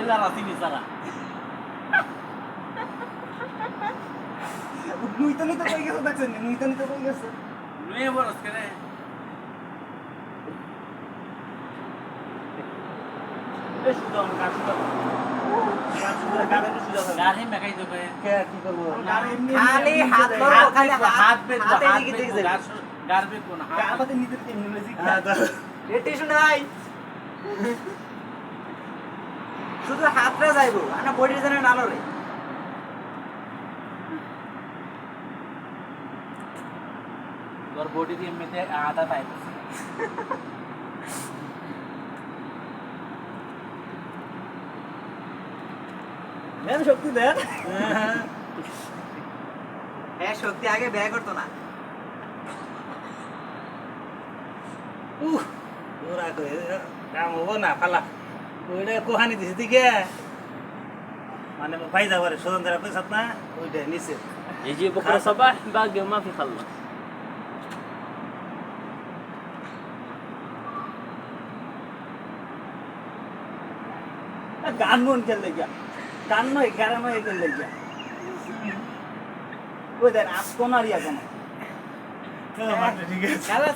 যারা চিনি যারা নুইতনি তো কই গেছে দেখছেন নুইতনি তো কই গেছে নুয়ে বরস কেন বেশ দাম কাছে দাও গাড়ি মেকাই দেবে কে কি করব খালি হাত ধরো খালি হাত বেদ হাতে হাত দিকে বেদ দেখছে গাড় বেদ কোন হাত আমাদের নিতে টেকনোলজি এটি শুনাই শুধু হাতটা যাইবো না বডির জন্য নালো রে তোর বডি দিয়ে মেতে আধা টাইপ ম্যাম শক্তি দেন হ্যাঁ শক্তি আগে ব্যয় করতো না ওরা কই কাম হবো না ফালা ওইটা কোহানি দিছে দিকে মানে ভাই যাবারে স্বতন্ত্র পয়সা না ওইটা নিচে يجي بكره صباح باقي ما في خلص গান মন খেললে গিয়া গান নয় গান নয় খেললে গিয়া ওই দেন আজ কোন আর ইয়া কোন ঠিক আছে